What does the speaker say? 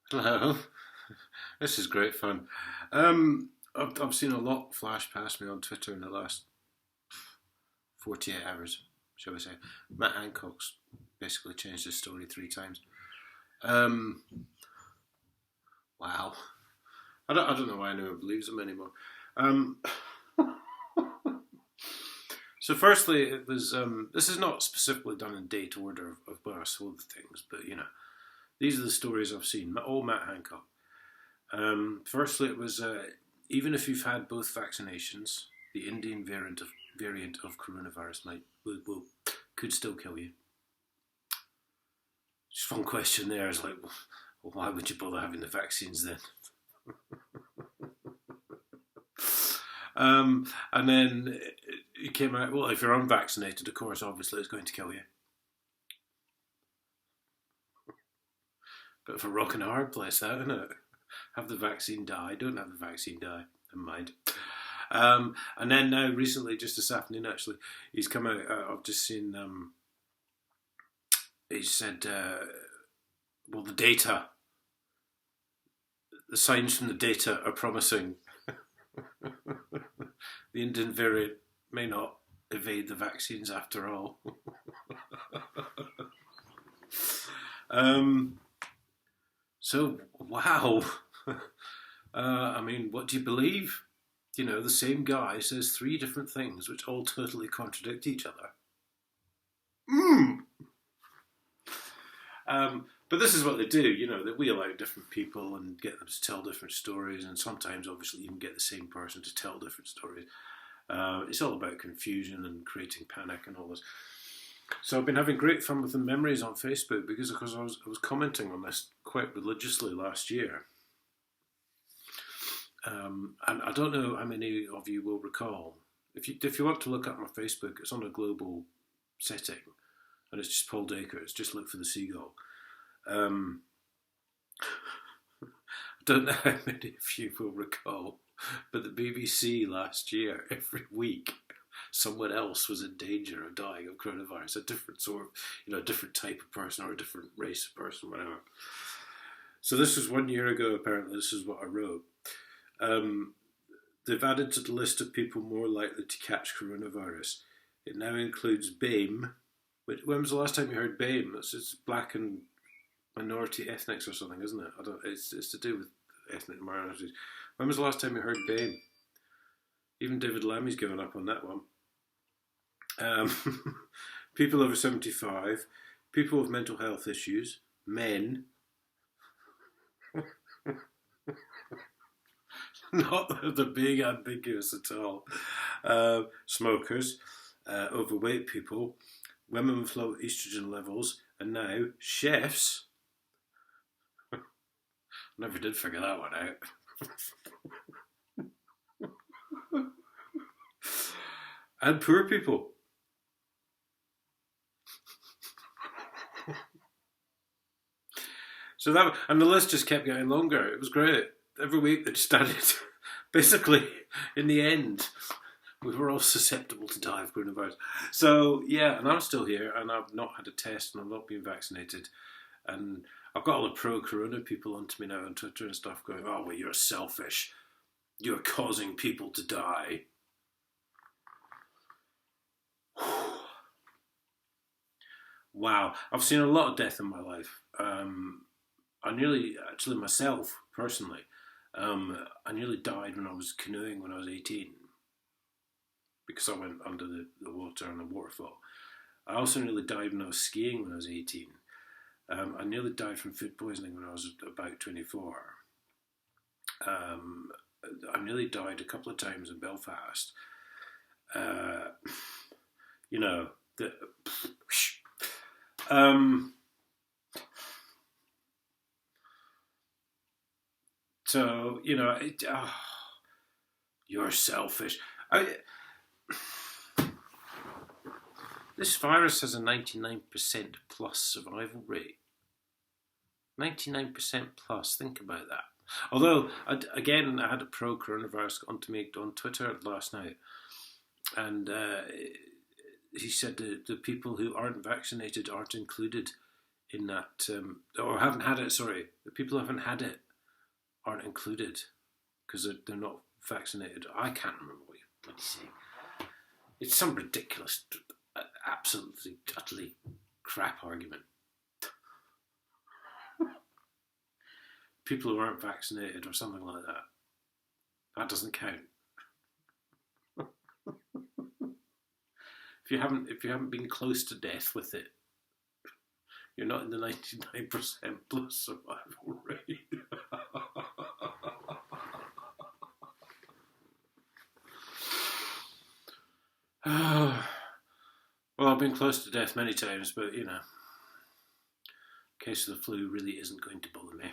Hello. This is great fun. I've seen a lot flash past me on Twitter in the last 48 hours, shall we say. Matt Hancock's basically changed his story three times. Um, wow. I don't know why anyone believes him anymore. Um, so, firstly, it was this is not specifically done in date order of where I saw the things, but these are the stories I've seen. All Matt Hancock. Firstly, it was even if you've had both vaccinations, the Indian variant of coronavirus could still kill you. Just one question there is like, well, why would you bother having the vaccines then? And then it came out, well, if you're unvaccinated, of course, obviously it's going to kill you. Bit of a rock and a hard place, that, isn't it? Have the vaccine die, don't have the vaccine die, never mind. And then now, recently, just this afternoon, actually, he's come out. I've just seen. He said, "Well, the signs from the data are promising. The Indian variant may not evade the vaccines after all." So, wow. I mean, what do you believe? The same guy says three different things which all totally contradict each other. Mm. But this is what they do, they wheel out different people and get them to tell different stories, and sometimes, obviously, even get the same person to tell different stories. It's all about confusion and creating panic and all this. So I've been having great fun with the memories on Facebook because, of course, I was commenting on this quite religiously last year. And I don't know how many of you will recall. If you want to look up my Facebook, it's on a global setting, and it's just Paul Dacre. Just look for the seagull. I don't know how many of you will recall, but the BBC last year, every week, someone else was in danger of dying of coronavirus. A different sort of, a different type of person or a different race of person, whatever. So this was 1 year ago, apparently. This is what I wrote. They've added to the list of people more likely to catch coronavirus. It now includes BAME. When was the last time you heard BAME? It's black and minority ethnics or something, isn't it? It's to do with ethnic minorities. When was the last time you heard BAME? Even David Lammy's given up on that one. People over 75, people with mental health issues, men. Not that they're being ambiguous at all. Smokers, overweight people, women with low estrogen levels, and now chefs. Never did figure that one out. And poor people. And the list just kept getting longer. It was great. Every week they just added. Basically, in the end, we were all susceptible to die of coronavirus. So, yeah, and I'm still here, and I've not had a test, and I've not been vaccinated. And I've got all the pro-corona people onto me now on Twitter and stuff going, oh, well, you're selfish. You're causing people to die. Wow. I've seen a lot of death in my life. I nearly, actually myself, personally, I nearly died when I was canoeing when I was 18 because I went under the water on a waterfall. I also nearly died when I was skiing when I was 18. I nearly died from food poisoning when I was about 24. I nearly died a couple of times in Belfast. You know, the, so, you're selfish. This virus has a 99% plus survival rate. 99% plus, think about that. Although, again, I had a pro-coronavirus onto me on Twitter last night, and he said the people who aren't vaccinated aren't included in that, or haven't had it, sorry. The People who haven't had it aren't included because they're not vaccinated. I can't remember what you're saying. It's some ridiculous, absolutely, utterly crap argument. People who aren't vaccinated or something like that. That doesn't count. If you haven't been close to death with it, you're not in the 99% plus survival rate. Well, I've been close to death many times, but case of the flu really isn't going to bother me.